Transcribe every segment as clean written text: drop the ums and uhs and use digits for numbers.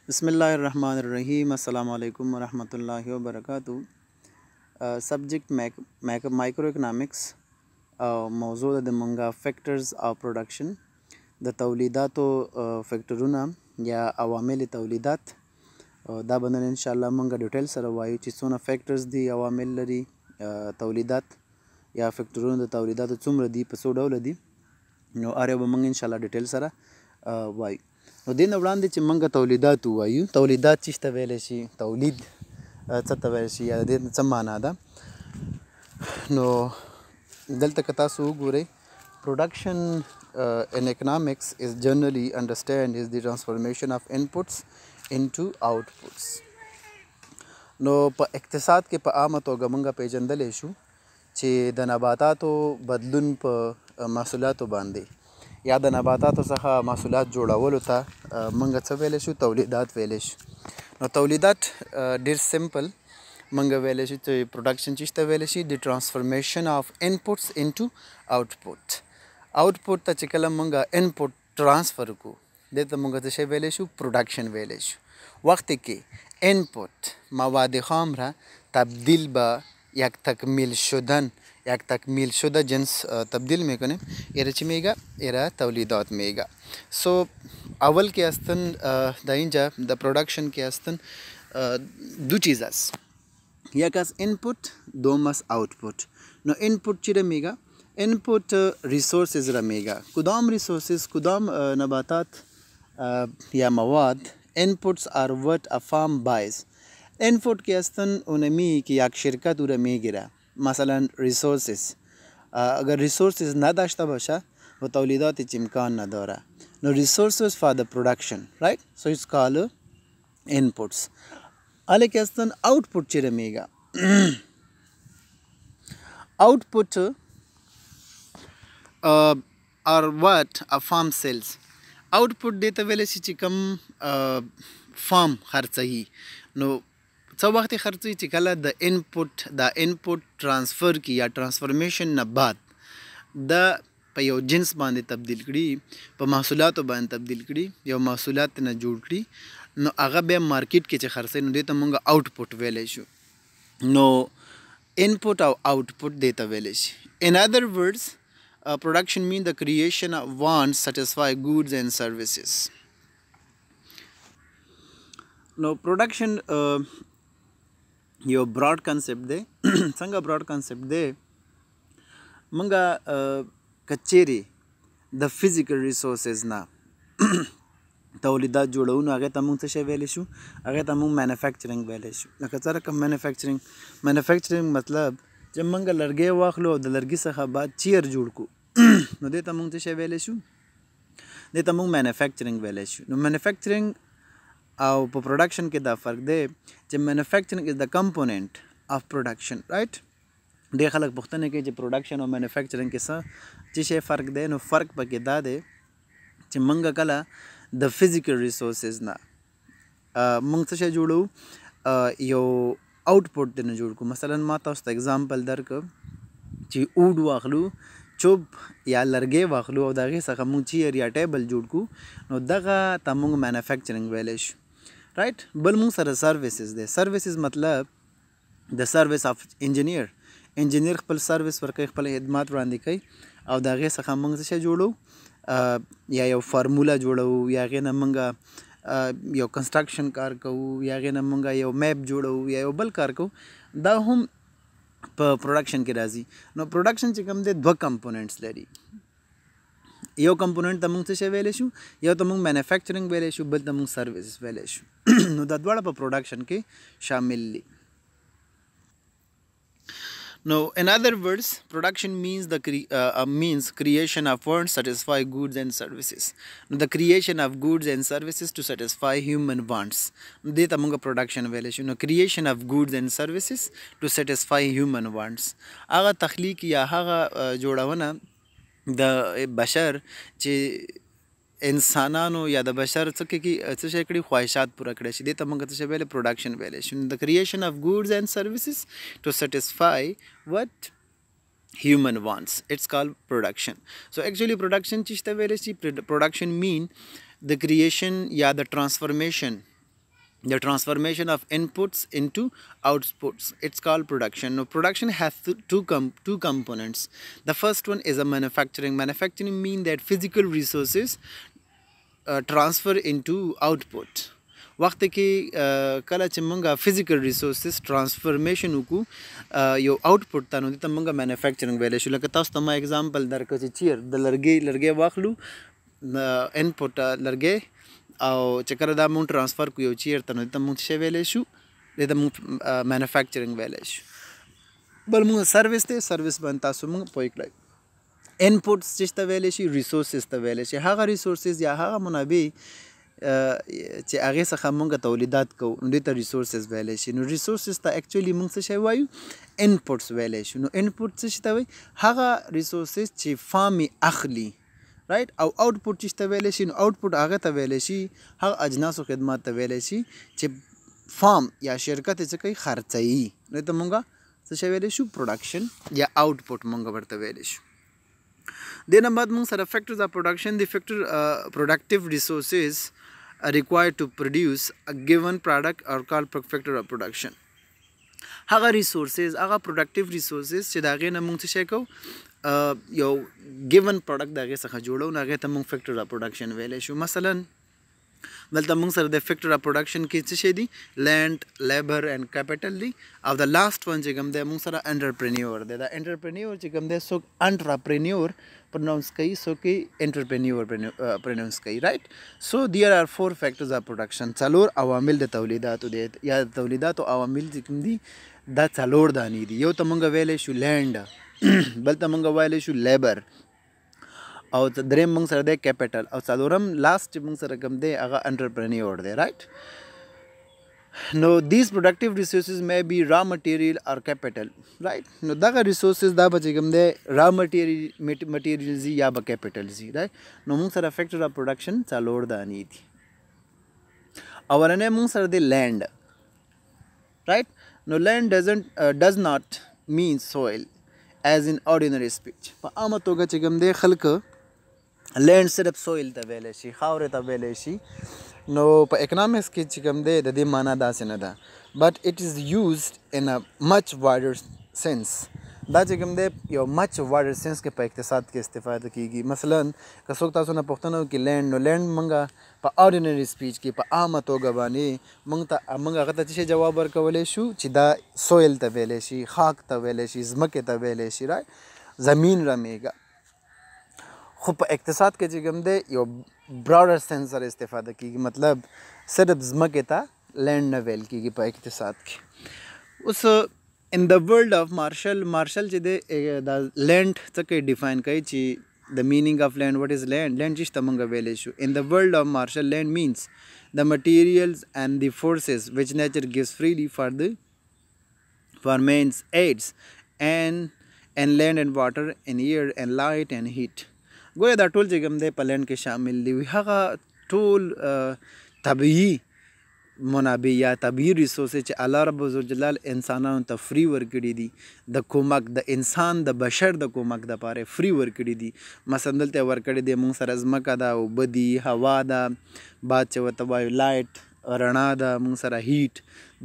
बिस्मिल्लाहिर्रहमानिर्रहीम अस्सलाम वालेकुम वरहमतुल्लाहि वबरकातुहू सब्जेक्ट माइक्रो इकनॉमिक्स मौजू द मंगा फैक्टर्स ऑफ प्रोडक्शन द तौलीदात फैक्टरुना या अवामिल तौलीदात दा बंदन इंशाल्लाह मंगा डिटेल सर वायु چې څونه फैक्टर्स دي عوامل لري تولیدات یا فیکټرونه د تولیداتو څومره دي په څو ډوله دي نو اړ به موږ انشاءالله ډیټیل سره وایو نو دین وړاندې چې موږ تولیدات وایو تولیدات چې ته ویل شي تولید څه ته ویل شي یا د څه معنا ده نو دلته که تاسو وګورئ production in economics is generally understand is the transformation of inputs into outputs نو په اقتصاد کې په عامه توګه موږ پیژندلی شو چې د نباتاتو بدلون په محصولاتو باندې یا د نباتاتو څخه محصولات جوړولو ته موږ څه ویلی شو تولیدات ویلی شو نو تولیدات ډېر سمپل موږ ویلی شو چې پروډکشن چې ته ویلی شي د ټرانسفرمیشن آف انپوټس انټو آوټپوټ آوټپوټ ته چې کله موږ انپوټ ټرانسفر کړو دې ته موږ څه شی ویلی شو پروډکشن ویلی شو وقتی که انپوت مواد خام را تبدیل به یک تکمیل شده جنس تبدیل میکنیم ایره چی میگه ایره تولیدات میگه سو اول که هستن در اینجا در پروڈکشن که هستن دو چیز است یک از اینپوت دوم از آوتپوت نو اینپوت چی را میگه اینپوت ریسورسز را میگه کدام ریسورسز کدام نباتات یا مواد inputs are what a farm buys input که هستن اونمی که یک شرکت او را میگیره مثلا resources اگر resources نداشته باشه و تولیدات امکان نداره نو resources for the production right so it's called inputs حالا که هستن output چی را میگه output are what a farm sells output دې ته ویلی شي چې کوم فارم خرڅوي نو څه وخت یې خرڅوي چې کله د انپوټ ټرانسفر کی یا ټرانسفرمیشن نه بعد د په یو جنس باندې تبدیل کړي په محصولاتو باندې تبدیل کړي یو محصولات نه جوړ کړي نو هغه بیا مارکیټ کې چې خرڅوي نو دې ته موږ آوټپوټ ویلی شو نو انپوټ او آوټپوټ دې ته ویلی شي in other words production means the creation of wants satisfy goods and services now production your broad concept de sanga broad concept de manga kacheri the physical resources na تولیدات جوړونو هغه ته موږ څه شی ویلی شو هغه ته موږ مینوفیکچرینګ ویلی شو لکه څه رقم مینوفیکچرینګ مطلب چې موږ لرګی واخلو او د لرګي څخه بعد چیر جوړ کړو نو دې ته موږ څه شی ویلی شو دې ته موږ مینوفیکچرینګ ویلی شو نو مینوفیکچرینګ او په پروډکشن کې دا فرق دی چې مینوفیکچرینګ از د کمپوننټ اف پروډکشن رایټ ډېر خلک پوښتنه کوي چې پروډکشن او مینوفیکچرینګ کې څه شی فرق دی نو فرق پکې دا دی چې موږ کله د فزیکل ریسورسز نه موږ څه شی جوړو یو آوټپوټ دې نه جوړ کړو مثلا ما تاسو ته اگزامپل درکړ چې اوډ واخلو چوب یا لرګی واخلو او د هغې څخه موږ چیر یا ټیبل جوړ کړو نو دغه ته موږ مینوفیکچرینګ ویلی شو رایټ بل موږ سره سروسز دی سروسز مطلب د سروس آف انجینیر خپل سروس ورکوي خپل خدمات وړاندې کوي او د هغې څخه موږ څه شی جوړو یا یو فارموله جوړو یا هغې نه موږ یو کنسټرکشن کار کوو یا هغې نه موږ یو میپ جوړو یا یو بل کار کوو دا هم په پروډکشن کې راځي نو پروډکشن چې کوم دی دوه کمپوننټس لري یو کمپوننټ ته موږ څه شی ویلی شو یو ته موږ مینوفیکچرینګ ویلی شو بل ته موږ سروسز ویلی شو نو دا دواړه په پروډکشن کې شامل دي Now, in other words, production means means creation of wants satisfy goods and services. Now, the creation of goods and services to satisfy human wants. Deta munga production valuation. No creation of goods and services to satisfy human wants. Aga takhliq ya haga jodawana the bashar che انسانانو یا د بشر څه شی کړي خواهشات پوره کړی شي دې ته موږ څه شی ویلی پروډکشن ویلی شو د کریشن اف ګوډز اینڈ سروسز ټو سیټسفای وټ human wants it's called production so actually production چې ته ویلی شي production mean the creation یا the transformation the transformation of inputs into outputs, it's called production. Now production has two components. The first one is a manufacturing mean that physical resources transfer into output. وخت کې کله چې مونږه فزیکل ریسورسز ټرانسفرمیشن وکړو یو آوټپوټ ته، نو دته مونږه مینوفیکچرینګ ویلی شو. لکه تاسو ته ما اگزامپل درکړه چې چیر د لرګي واخلو انپوټ لرګي او چې کله دا مونږ ټرانسفر کړو یو چیر ته، نو دته مونږ څه ویلی شو؟ دته مونږ مینوفیکچرینګ ویلی شو. بل مونږ سروس دی، سروس باندې تاسو مونږ پوه کړئ. انپوټس چې ته ویلی شي، ریسورسز ته ویلی شي. هغه ریسورسز یا هغه منابع چې هغې څخه مونږ تولیدات کوو، نو دې ته ریسورسز ویلی شي. نو ریسورسز ته اکچولی مونږ څه شی وایو؟ انپوټس ویلی شو. نو انپوټ څه شي ته وایي؟ هغه ریسورسز چې فارم یې اخلي، رایټ. او آوټپوټ چې ته ویلی شي، نو آوټپوټ هغه ته ویلی شي، هغه اجناس و خدمات ته ویلی شي چې فارم یا شرکت یې څه کوي؟ خرڅوي. نو دې ته مونږ څه شی ویلی شو؟ پروډکشن یا آوټپوټ مونږ ورته ویلی شو. دې نه بعد مونږ سره فیکټرز اف پروډکشن دي. پروډکټیو ریسورسز required to produce a given product are called factor of production. هغه ریسورسز، هغه پروډکټیو ریسورسز چې د هغې نه مونږ څه شی کوو؟ یو ګیون پروډکټ د هغې څخه جوړو، نو هغې ته مونږ فیکټر اف پروډکشن ویلی شو. مثلا دلته مونږ سره د فیکټر اف پروډکشن کې څه شی دي؟ لینډ، لیبر اینڈ کیپیټل دي. او د لاست ون چې کوم دی مونږ سره انټرپرینیور دی. دا انټرپرینیور چې کوم دی څوک انټراپرینیور پرناؤنس کوي، څوک یې انټرپرینیور پرناؤنس کوي، رایټ. سو دیر آر 4 فیکټرز اف پروډکشن. څلور عوامل د تولیداتو دی، یا د تولیداتو عوامل چې کوم دي دا څلور دانې دي. یو ته مونږ ویلی شو لینډ، بل ته مونږ ویلی شو لیبر، او دریم مونږ سره دی کیپیټل، او څلورم لاست چې مونږ سره کوم دی هغه انټرپرینیور دی، رایټ. نو these productive resources may be raw material or capital, right. نو دغه resources دا به چې کوم دی را materials یا به capitals دي، right. نو مونږ سره factor of production څلور دانې دي. اولنی مونږ سره دی land، right. نو land does not mean soil as in ordinary speech. په عامه توګه چې کوم دی خلک land صرف soil ته ویلی شي، خاورې ته ویلی شي. نو په اکنامکس کې چې کوم دی د دې معنا داسې نه ده. بٹ اٹ از یوزڈ ان ا مچ وائڈر سینس. دا چې کوم دی یو مچ وائڈر سینس کې په اقتصاد کې استفاده کیږي. مثلا که څوک تاسو نه پوښتنه وکړي لینډ، نو لینډ مونږه په آرډینري سپیچ کې په عامه توګه باندې مونږ هغه ته څه شی جواب ورکولی شو چې دا سویل ته ویلی شي، خاک ته ویلی شي، ځمکې ته ویلی شي، رایټ، زمین رمیږه. خو په اقتصاد کې چې کوم دی یو براډر سینس سره استفاده کیږي، مطلب صرف ځمکې ته لینډ نه ویل کیږي په اقتصاد کې. اوس ان د ورلډ اف مارشل چې دی دا لینډ څه کوي؟ ډیفاین کوي چې د مینینګ اف لینډ، وٹ از لینډ. لینډ چې ته مونږ ویلی شو ان د ورلډ اف مارشل لینډ مینس د مټیریلز اینڈ د فورسز وچ نیچر gives freely for man's aids and land and water and air and light and heat. ګویا دا ټول چې کوم دی په لینډ کې شامل دي. هغه ټول طبیعي منابع یا طبیعي ریسورسز چې الله رب الجلال انسانانو ته فری ورکړي دي، د کومک د انسان د بشر د کومک دپاره فری ورکړي دي. مثلا دلته ورکړي دي مونږ سره ځمکه ده، اوبه دي، هوا ده، باد چې ورته وایو لایټ، رڼا ده، مونږ سره هیټ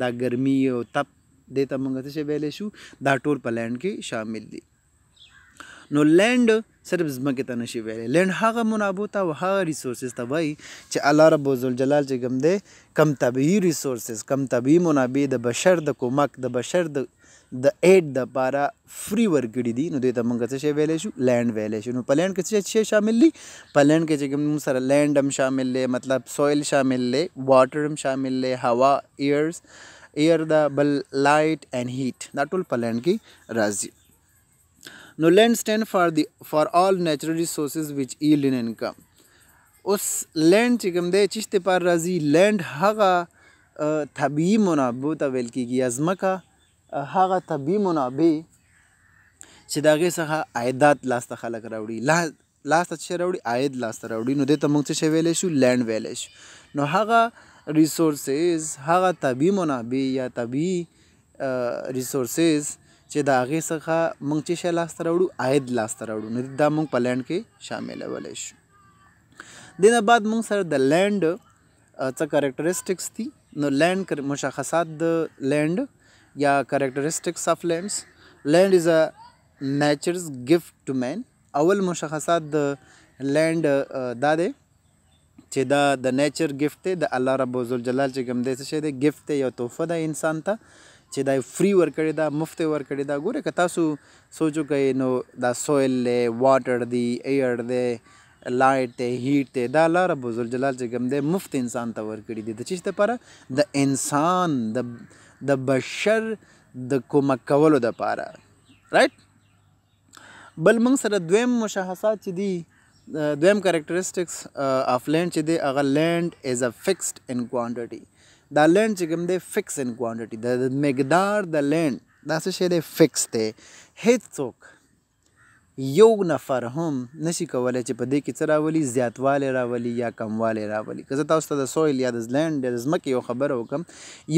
دا ګرمي او تپ، دې ته مونږ څه شی ویلی شو؟ دا ټول په لینډ کې شامل دي. نو لینډ صرف ځمکې ته نشي ویلی. لینډ هغه منابعو ته او هغه ریسورسز ته وایي چې الله رب الجلال چې کوم دی کم طبیعي ریسورسز، کم طبیعي منابع د بشر د کومک، د بشر د ایډ دپاره فری ورکړي دي، نو دوی ته موږ څه شی ویلی شو؟ لینډ ویلی شو. نو په لینډ کې څه شی شامل دي؟ په لینډ کې چې کوم موږ سره لینډ هم شامل دی، مطلب سویل شامل دی، واټر هم شامل دی، هوا، ایر ده، بل لایټ اینڈ هیټ، دا ټول په لینډ کې راځي. نو لینڈ اسٹینڈ فار آل نیچرل ریسورسز وچ ایلڈ ان انکم. اوس لینډ چې کوم دی چیش دپاره راځي؟ لینډ هغه طبیعي منابعو ته ویل کېږي، یا ځمکه هغه طبیعي منابع چې د هغې څخه عایدات لاسته خلک راوړي، لاسته څه شی راوړي؟ عاید لاسته راوړي. نو دې ته موږ څه شی ویلی شو؟ لینډ ویلی شو. نو هغه ریسورسز، هغه طبیعي منابع یا طبیعي ریسورسز چې د هغې څخه موږ څه شی لاسته راوړو؟ عاید لاسته راوړو. نو دا موږ په لینډ کې شاملولی شو. دې نه بعد موږ سره د لینډ څه کریکټرسټکس دي نو لینډ مشخصات د لینډ یا کریکټریسټکس اف لینډز. لینډ از ا نیچرز ګفت ټو مین. اول مشخصات د لینډ دا دی چې دا د نیچر ګفت دی، د الله رب الجلال چې کوم دی څه شی دی، ګفت دی، یو تحفه ده انسان ته چې دا فری ورکړې ده، مفت ورکړې ده. ګوره که تاسو سوچ وکئ نو دا سویل دی، واټر دی، ایر دی، لایټ دی، هیټ دی، دا الله رب الجلال چې کوم دی مفت انسان ته ورکړي دي. د چیز لپاره؟ د انسان د بشر د کومک کولو دپاره. رایټ. بل موږ سره دویم مشخصات چې دي، دویم کریکټریسټکس اف لینډ چې دی هغه لینډ از ا فکسډ ان کوانټیټي. دا لینډ چې کوم دی فکس ان کوانټیټي، د مقدار د لینډ دا څه شی دی، فکس دی. هیڅوک یو نفر هم نشي کولی چې په دې کې څه راولي، زیاتوالی راولي یا کموالی راولي. که زه تاسو ته د سویل یا د لینډ یا د ځمکې یو خبره وکړم،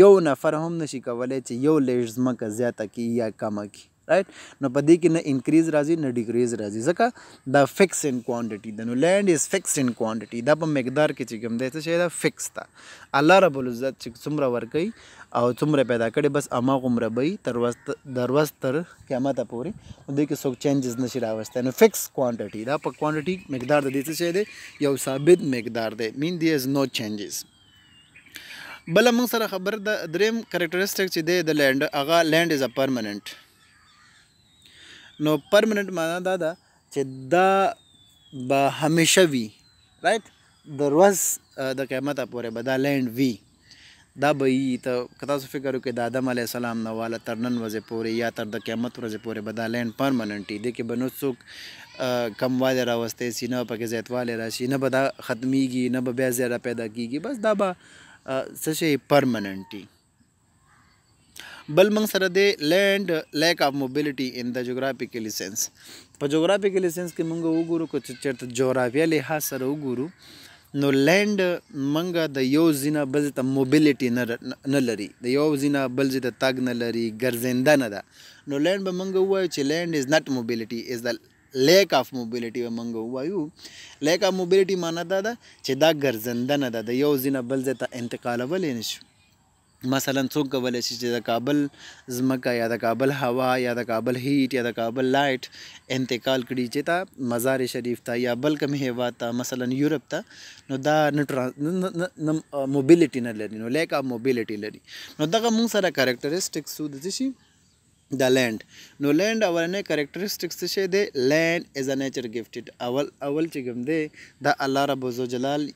یو نفر هم نشي کولی چې یو لیږ ځمکه زیاته کړي یا کمه کړي. رایټ. نو په دې کې نه انکریز راځي نه ډیکریز راځي، ځکه دا فکس ان کوانټیټي ده. نو لینډ از فکس ان کوانټیټي، دا په مقدار کې چې کوم دی څه شی ده، فکس ده. الله رب العزت چې څومره ورکوي او څومره پیدا کړي بس هماغومره به وي تر ورځ تر قیامته پورې. دې کې څوک چینجز نشي راوستی. نو فکس کوانټیټي دا په کوانټیټي مقدار د دې څه شی دی، یو ثابت مقدار دی. مین دی از نو چینجز. بله موږ سره خبر ده دریم کریکټریسټک چې دی د لینډ، هغه لینډ از ا پرمننټ. نو پرمننٹ معنا دا ده چې دا به همیشه وي. رایټ. د ورځ د قیامته پورې به دا لینډ وي، دا به وي. ته که تاسو فکر وکړئ د آدم علیه السلام نه واله تر نن ورځې پورې یا تر د قیامت ورځې پورې به دا لینډ پرمننټ وي. دې کې به نو څوک کموالی راوستی سي، نه پکې زیاتوالی راشي، نه به دا ختمیږي، نه به بیا زیاده پیدا کیږي. بس دا به څه شی پرمننټ وي. بل موږ سره دی لینډ لیک اف موبیلیټي ان د جغرافیکلی سینس. په جغرافیکلی سینس کې موږ وګورو که چېرته جغرافیه لحاظ سره وګورو نو لینډ موږ د یو ځای نه بل ځای ته موبیلیټي نه لري، د یو ځای نه بل ځای ته تګ نه لري، ګرځنده نه ده. نو لینډ به موږ ووایو چې لینډ از ناټ موبیلیټي، از د لیک اف موبیلیټي به موږ ووایو. لیک اف موبیلیټي معنا دا ده چې دا ګرځنده نه ده، د یو ځای نه بل ځای ته انتقالولی نه شو. مثلا څوک کولی شي چې د کابل ځمکه یا د کابل هوا یا د کابل هیټ یا د کابل لایټ انتقال کړي چې ته مزار شریف ته یا بل کوم هیواد ته، مثلا یورپ ته. نو دا نه موبیلیټي نه لري، نو لیک اف موبیلیټي لري. نو دغه موږ سره کریکټریسټکس د څه شي، د لینډ. نو لینډ اولنی کریکټریسټکس څه شی دی، لینډ از ا نیچر ګفټډ. اول چې کوم دی دا الله رب الجلال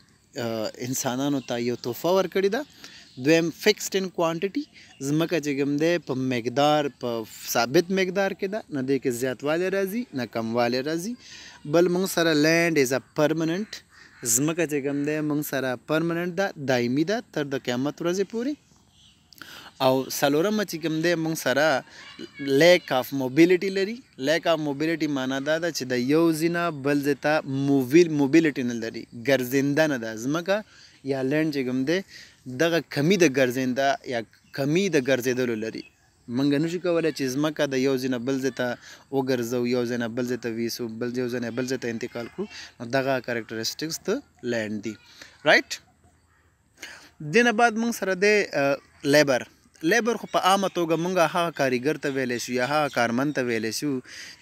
انسانانو ته یو تحفه ورکړې ده. دویم فکسډ ان کوانټیټي، ځمکه چې کوم دی په مقدار، په ثابت مقدار کې ده، نه دی کې زیاتوالی راځي نه کموالی راځي. بل موږ سره لینډ از ا پرمننټ، ځمکه چې کوم دی موږ سره پرمننټ ده، دایمي ده تر د قیامت ورځې پورې. او څلورمه چې کوم دی موږ سره لیک اف موبیلیټي لري. لیک اف موبیلیټي معنا دا ده چې د یو ځای نه بل ځای ته موبیلیټي نه لري، ګرځنده نه ده. ځمکه یا لینډ چې کوم دی دغه کمی د ګرځنده یا کمی د ګرځېدلو لري. موږ نشو کولی چې ځمکه د یو ځای نه بل ځای ته وګرځو، یو ځای نه بل ځای ته ویسو، یو ځای نه بل ځای ته انتقال کړو. نو دغه کریکټریسټکس د لینډ دي. رایټ. دې نه بعد موږ سره دی لیبر. لیبر خو په عامه توګه موږ هغه کاریګر ته ویلی شو یا هغه کارمند ته ویلی شو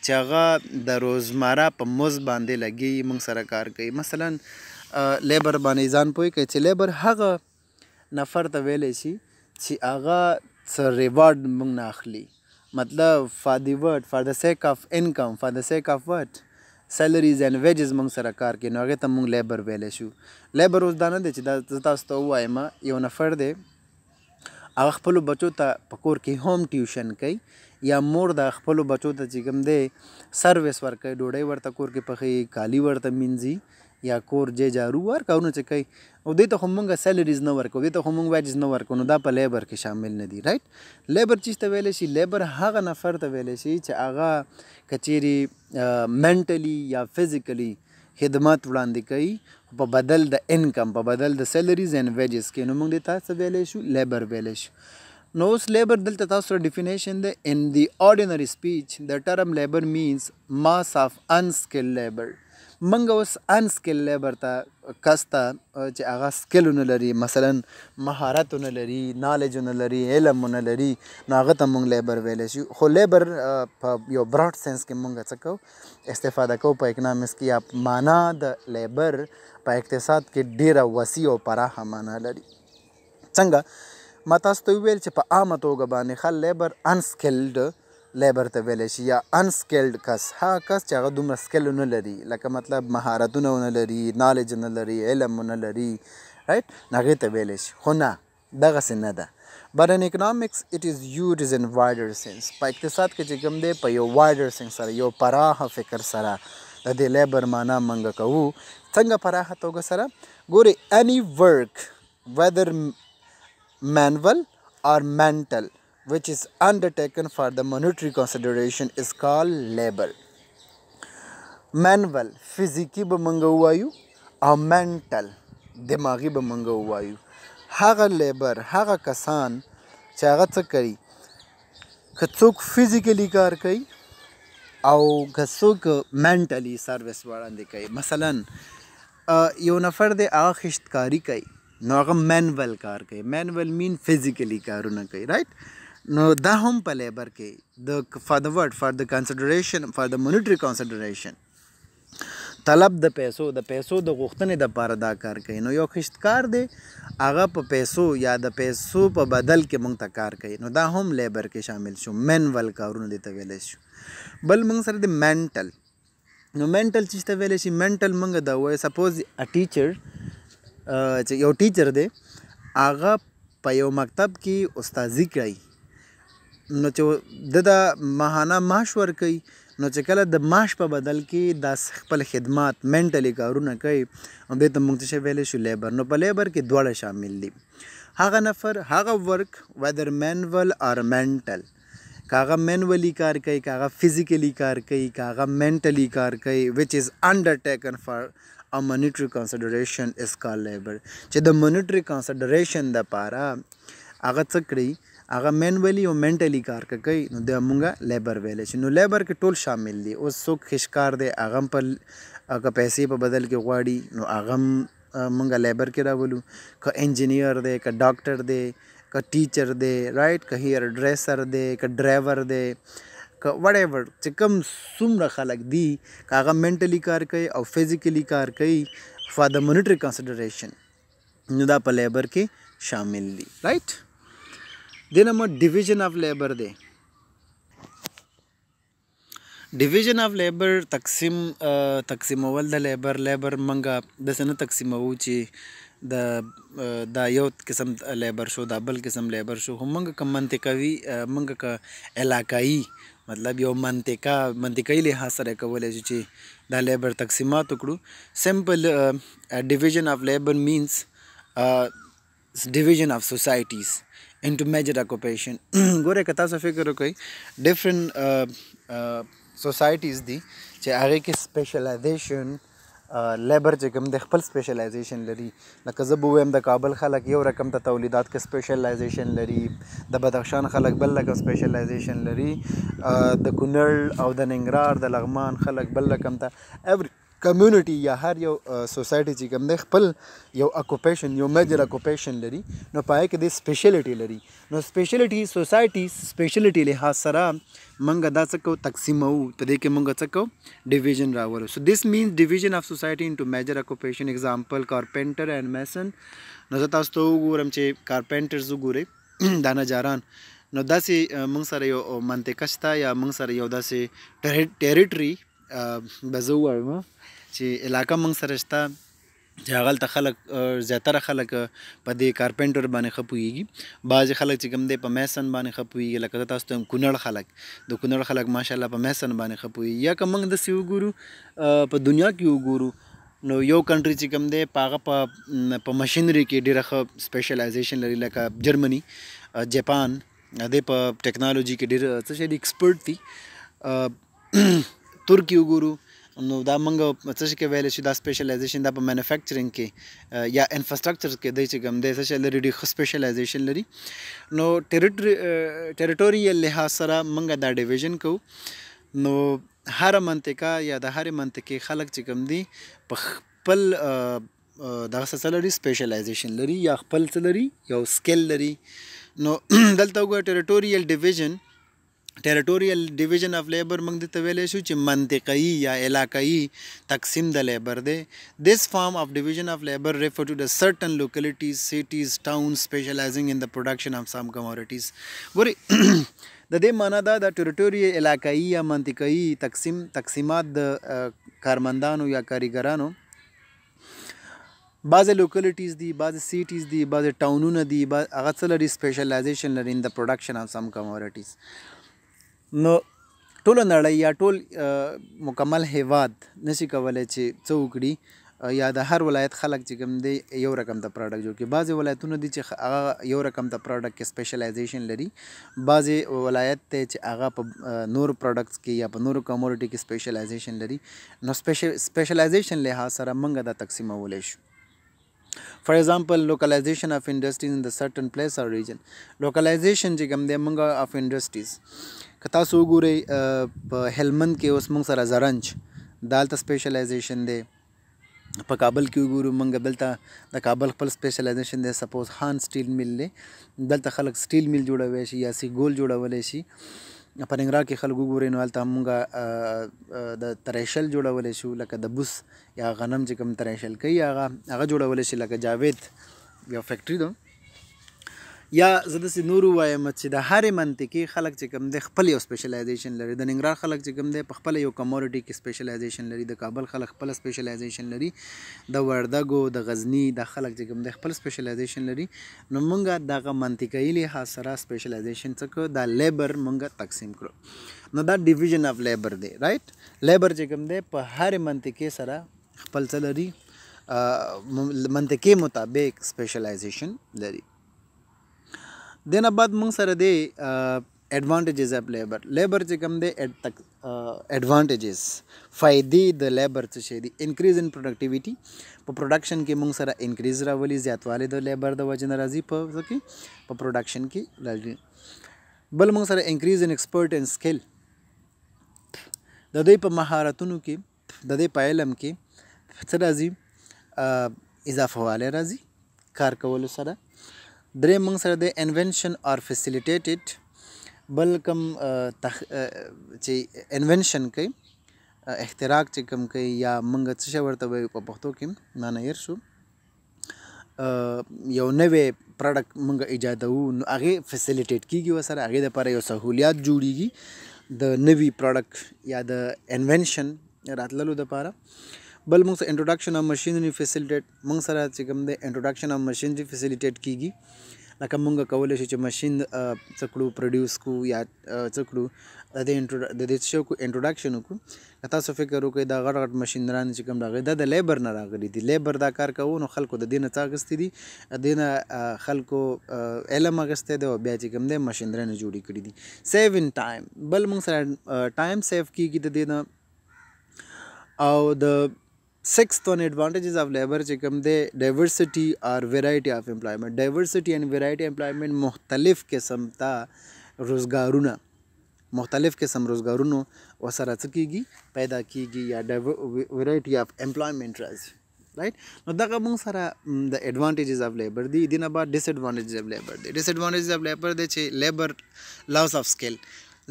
چې هغه د روزمره په مزد باندې لګي، موږ سره کار کوي. مثلا لیبر باندې ځان پوه کړئ چې لیبر هغه نفر ته ویلی شي چې هغه څه ریوارډ موږ نه اخلي. مطلب فار دی ورډ، فار د سیک آف انکم، فار د سیک آف وټ سیلریز اینډ ویجز موږ سره کار کوي. نو هغې ته موږ لیبر ویلی شو. لیبر اوس دا نه دی چې دا زه تاسو ته ووایم یو نفر دی هغه خپلو بچو ته په کور کې هوم ټیوشن کوي، یا مور د خپلو بچو ته چې کوم دی سروس ورکوي، ډوډۍ ورته کور کې پخوي، کالي ورته مینځي یا کور جارو ور کارونه چې کوي. او دې ته خو مونږ سیلریز نه ورکوو، دې ته خو مونږ ویجز نه ورکوو. نو دا په لیبر کې شامل نه دي. رایټ. لیبر چیز ته ویلی شي، لیبر هغه نفر ته ویلی شي چې هغه که چیرې منټلی یا فزیکلی خدمات وړاندې کوي په بدل د انکم، په بدل د سیلریز اینډ ویجز کې. نو مونږ دې ته څه ویلی شو، لیبر ویلی شو. نو اوس لیبر دلته تاسو سره ډیفینیشن دی. ان دی آرډینری سپیچ د ټرم لیبر مینز ماس آف انسکلډ لیبر. منګ اوس انسکل لیبر ته کس ته چې هغه سکلونه لري، مثلا مهارتونه لري، نالجونه لري، علمونه لري، نو هغه ته موږ لیبر ویلی شو. خو لیبر په یو براډ سینس کې موږ څه کوو استفاده کوو په اکنامکس کې، یا معنا د لیبر په اقتصاد کې ډیره وسیع او پراخه معنا لري. څنګه ما تاسو ته وویل چې په عامه توګه باندې ښه لیبر انسکلډ لیبر ته ویلی شي، یا انسکلډ کس هغه کس چې هغه دومره سکل نه لري، لکه مطلب مهارتونه ونه لري، نالج نه لري، علم نه لري، رایټ، نو هغې ته ویلی شي. خو نه، دغسې نه ده. But in economics it is used in wider sense. په اقتصاد کې چې کوم دی په یو wider sense سره، یو پراخه فکر سره د دې لیبر معنا موږ کوو. څنګه پراخه توګه سره؟ ګورئ، any work whether manual or mental which is undertaken for the monetary consideration is called labor. manual فزیکی به منګه ووایو او mental دماغي به منګه ووایو. هغه لیبر، هغه کسان چې هغه څه کوي، که څوک فزیکلی کار کوي او که څوک منټلی سروس وړاندې کوي. مثلا یو نفر دی هغه خشتکاري کوي، نو هغه مینول کار کوي. مینول مین فزیکلی کارونه کوي، رایټ. نو دا هم په لیبر کې د فار د ورډ فار د کنسیډریشن فار د مونیټری کنسیډریشن، طلب د پیسو د غوښتنې دپاره دا کار کوي. نو یو خشتکار دی هغه په پیسو یا د پیسو په بدل کې موږ ته کار کوي، نو دا هم لیبر کې شامل شو. مینول کارونه دې ته ویلی شو. بل موږ سره د مینټل. نو مینټل چې ته ویلی شي، مینټل موږ دا وایو سپوز ا ټیچر چې یو ټیچر دی هغه په یو مکتب کې استازي کوي، نو چې د ماهانه معاش ورکوي، نو چې کله د معاش په بدل کې دا خپل خدمات منټلی کارونه کوي، نو دې ته موږ څه ویلی شو؟ لیبر. نو په لیبر کې دواړه شامل دي. هغه نفر، هغه ورک ویدر مینول اور منټل، که هغه مینولی کار کوي، که هغه فزیکلی کار کوي، که هغه منټلی کار کوي، which is undertaken for a monetary consideration is called labor. چې د monetary consideration دپاره هغه څه کړي، هغه مینولی او منټلی کار کوي، نو د مونږه لیبر ویلی شي. نو لیبر کې ټول شامل دي. اوس څوک خشکار دی هغه هم په که پیسې په بدل کې غواړي، نو هغه هم مونږه لیبر کې راولو. که انجینیر دی، که ډاکټر دی، که ټیچر دی، رایټ، که هیر ډریسر دی، که ډرایور دی، که وټ ایور چې کوم څومره خلک دي، که هغه منټلی کار کوي او فزیکلی کار کوي فار د مونیټری کنسیډریشن، نو دا په لیبر کې شامل دي، رایټ. دې نه مو ډیویژن آف لیبر دی. ډیویژن آف لیبر تقسیمول د لیبر منګه داسې نه تقسیموو چې دا یو قسم لیبر شو، دا بل قسم لیبر شو. خو منګه که منطقوي، منګه که علاقایي، مطلب یو منطقي لحاظ سره کولی شو چې دا لیبر تقسیمات وکړو. سمپل ډیویژن آف لیبر مینس ډیویژن آف سوسایټیز into major occupation. ګوره که تاسو فکر وکړئ، ډفرنٹ سوسایټیز دي چې هغې کې سپیشلایزیشن لیبر چې کوم دی خپل سپیشلایزیشن لري. لکه زه به ووایم د کابل خلک یو رقم ته تولیدات کې سپیشلایزیشن لري، د بدخشان خلک بل رقم سپیشلایزیشن لري، د کونړ او د ننګرهار د لغمان خلک بل رقم ته. ایوری کمیونټي یا هر یو سوسایټي چې کوم دی خپل یو اکوپیشن، یو میجر اکوپیشن لري، نو په هغې کې دی سپیشلټي لري. نو سپیشلټي سوسایټي سپیشلټي لحاظ سره موږ دا څه کوو؟ تقسیموو. په دې کې موږ څه کوو؟ ډیویژن راولو. سو دیس مینس ډیویژن آف سوسایټي انټو میجر اکوپیشن. اگزامپل کارپینټر اینډ میسن. نو زه تاسو ته وګورم چې کارپینټرز وګورئ، دا نجاران، نو داسې موږ سره یو منطقه شته یا موږ سره یو داسې ټریټري به زه ووایم چې علاقه موږ سره شته چې هغلته خلک زیاتره خلک په دې کارپینټر باندې ښه پوهېږي. بعضې خلک چې کوم دی په میسن باندې ښه پوهېږي. لکه زه تاسو ته کونړ خلک، د کونړ خلک ماشاءالله په میسن باندې ښه پوهېږي. یا که موږ داسې وګورو په دنیا کې وګورو، نو یو کنټري چې کوم دی په هغه په مشینري کې ډېره ښه سپیشلایزیشن لري، لکه جرمني، جاپان، دی په ټیکنالوجي کې ډېر څه شی ایکسپرټ دي. ترکي وګورو، نو دا موږ څه شي کې ویلی شو، دا سپیشلایزیشن دا په مینوفیکچرینګ کې یا انفراسټرکچر کې دی چې کوم دی څه شی لري، ډېر ښه سپیشلایزیشن لري. نو ټریټوریل لحاظ سره موږ دا ډیویژن کوو. نو هر منطقه یا د هر منطقې خلک چې کوم دي په خپل دغه څه لري سپیشلایزیشن لري یا خپل څه لري یو سکل لري. نو دلته وګوره ټریټوریل ډیویژن اف لیبر موږ دې ته ویلی شو چې منطقه‌ایي یا علاقایي تقسیم د لیبر دی. This form of division of labor refer to the certain localities, cities, towns specializing in the production of some commodities. ګورئ د دې معنا دا د ټریټوري علاقایي یا منطقه‌ایي تقسیمات د کارمندانو یا کاریګرانو بعضې لوکلیټیز دي، بعضې سیټیز دي، بعضې ټاونونه دي، هغه څه لري سپیشلایزیشن لري ان د پروډکشن آف سم کموډیټیز. نو ټوله نړۍ یا ټول مکمل هیواد نشي کولی چې څه وکړي یا د هر ولایت خلک چې کوم دی یو رقم ته پروډکټ جوړ کړي. بعضې ولایتونه دي چې هغه یو رقم ته پروډکټ کې سپیشلایزیشن لري، بعضې ولایت دی چې هغه په نورو پروډکټس کې یا په نورو کموډیټي کې سپیشلایزیشن لري. نو سپیشلایزیشن لحاظ سره موږ دا تقسیمولی شو. For example, localization of industries in the certain place or region. Localization چې کوم دی موږ of industries که تاسو وګورئ په هلمند کې اوس موږ سره زرنج دالته سپیشلایزیشن دی. په کابل کې وګورو موږ دلته د کابل خپل سپیشلایزیشن دی. سپوز خان سټیل میل دی، دلته خلک سټیل میل جوړولی شي یا سیګول جوړولی شي. په ننګرهار کې خلک وګورئ نو هلته موږ د تریشل جوړولی شو، لکه د بوس یا غنم چې کوم تریشل کوي هغه جوړولی شي، لکه جاوید یو فیکټري ده. یا زه داسې نور ووایم چې د هرې منطقې خلک چې کوم دی خپل یو سپیشلایزیشن لري. د ننګرهار خلک چې کوم دی په خپله یو کموډیټي کې سپیشلایزیشن لري، د کابل خلک خپله سپیشلایزیشن لري، د وردګو د غزني د خلک چې کوم دی خپل سپیشلایزیشن لري. نو موږ دغه منطقه‌ایي لحاظ سره سپیشلایزیشن څه کړو، دا لیبر موږ تقسیم کړو. نو دا ډیویژن اف لیبر دی، رایټ. لیبر چې کوم دی په هرې منطقې سره خپل څه لري، منطقې مطابق سپیشلایزیشن لري. دینه بعد موږ سره دی ایڈوانټیجز اف لیبر. لیبر چې کوم دی ایڈوانټیجز فایدې د لیبر څه شی دي. انکریز ان پروډکټیویټي، په پروډکشن کې موږ سره انکریز راولي، زیاتوالی د لیبر د وجې نه راځي په څه کې په پروډکشن کې راځي. بل موږ سره انکریز ان ایکسپرټ ان سکل، د دوی په مهارتونو کې د دوی په علم کې څه راځي، اضافه والی راځي کار کولو سره. درې موږ سره د انوینشن اور فیسیلیټیټډ، بل کوم چې انوینشن کوي، اختراع چې کوم کوي یا موږ څه شی ورته وایو په پښتو کې معنی هیر شو، یو نوی پروډکټ موږ ایجادوو نو هغې فیسیلیټیټ کېږي ورسره، هغې دپاره یو سهولیات جوړیږي د نوي پروډکټ یا د انوینشن راتللو دپاره. بل موږ سره انټروډکشن اف مشینري فیسیلیټیټ، موږ سره چې کوم دی انټروډکشن اف مشینري فیسیلیټیټ کېږي، لکه موږ کولی شو چې مشین څه کړو پروډیوس کړو یا څه کړو د دې شو کو انټروډکشن وکړو. که تاسو فکر وکړئ دا غټ غټ مشینران چې کوم راغلي دا د لیبر نه راغلي دي. لیبر دا کار کوو نو خلکو د دې نه څه اخیستي دي، د دې نه خلکو علم اخیستی دی او بیا چې کوم دی مشینرانې جوړې کړي دي. سیو ان ټایم، بل موږ سره ټایم سیو کېږي د دې نه. او د sixth one advantages of labor چې کوم دی diversity or variety of employment. diversity and variety employment، مختلف قسم ته روزګارونه، مختلف قسم روزګارونو ورسره څه کېږي پیدا کېږي یا variety of employment راځي، رایټ. نو دغه موږ سره د ایډوانټیجز اف لیبر دي. دې نه بعد ډس ایډوانټیجز اف لیبر دي. ډس ایډوانټیجز اف لیبر دی چې لیبر لاس اف سکل،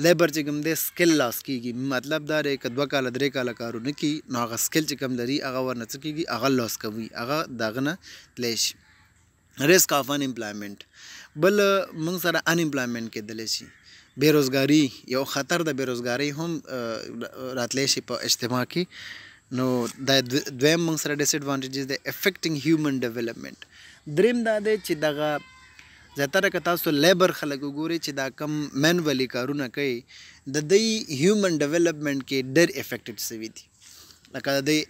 لیبر چې کوم دی سکل لاس کېږي، مطلب دا دی که 2 کاله 3 کاله کارونه کوي نو هغه سکل چې کوم لري هغه ورنه څه کېږي، هغه لاس کوي، هغه د هغه نه تللی شي. ریسک اف ان امپلایمنټ، بل موږ سره ان امپلایمنټ کېدلی شي، بېروزګاري، یو خطر د بېروزګارۍ هم راتلی شي په اجتماع کې. نو دا دویم موږ سره ډس ایډوانټیجز دی. افیکټینګ هیومن ډیولپمنټ، دریم دا دی چې دغه زیاتره که تاسو لیبر خلک وګورئ چې دا کم مینولی کارونه کوي د دوی هیومن ډیولپمنټ کې ډېر افیکټډ شوي دي، لکه د دوی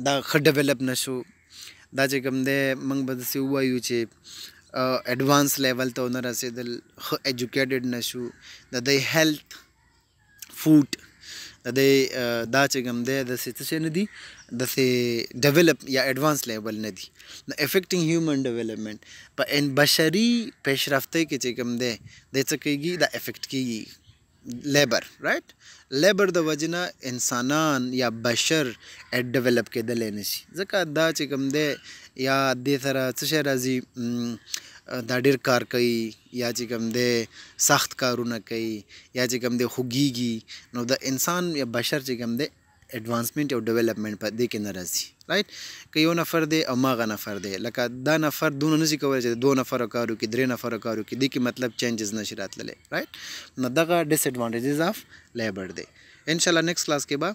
دا ښه ډیولپ نه شو، دا چې کوم دی موږ به داسې ووایو چې ایډوانس لیول ته ونه رسېدل، ښه ایجوکیټډ نه شو، د دوی هیلث فوډ د دوی دا چې کوم دی داسې څه شی نه دي، داسې ډیولپ یا ایډوانس لیول نه دي. د افیکټینګ هیومن ډیولپمنټ په بشري پیشرفتۍ کې چې کوم دی د څه کېږي، دا افیکټ کېږي، labour right labour the वजना इंसानान या बशर eight develop के दले नशी जका दा چې کوم دی یا د سره څه شی راځي دا ډیر کار کوي یا چې کوم دی سخت کارونه کوي یا چې کوم دی خوږیږي نو د انسان یا بشر چې کوم دی एडवांसमेंट او ډیولپمنٹ په دې کې نه راځي رائټ که یو نفر دی او ماغه نفر دی لکه دا نفر دونه نشي کولای چې دوه نفر کارو کې درې نفر کارو کې دې کې مطلب چینجز نشي راتللی رائټ نو دغه ډیس ایڈوانټیجز اف لیبر دی ان شاء الله نیکسٹ کلاس کې به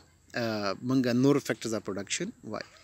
مونږ نور فیکټرز اف پروډکشن وایو